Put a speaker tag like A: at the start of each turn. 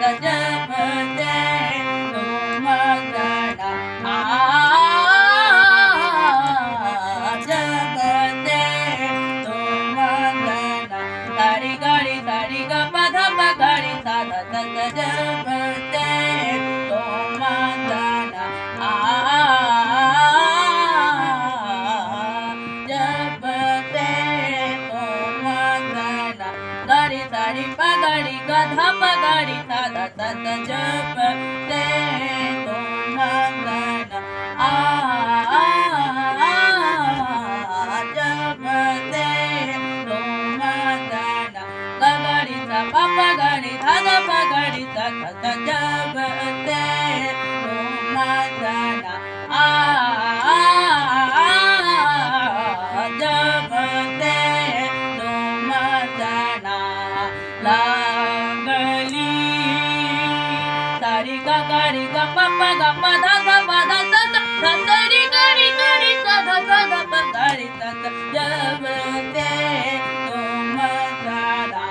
A: जपते तो मगना जपते तो मगना तारी गाडी तारी ग पध पगाडी साधा तत जपते तो मगना जपते तो मगना गाडी तारी पगाडी गधा पगाडी साधा तत जपते तो मगना जपते तो मगना गगाडीचा पापगाडी धागा पगाडीचा खत जपते तो मगना जपते तो मगना लागली तारी गा गाडी गा पप्पा गा पधा गा पधा सत रसरी गाडी गाडी सदा सदा पगाडी सत जपते तो मगना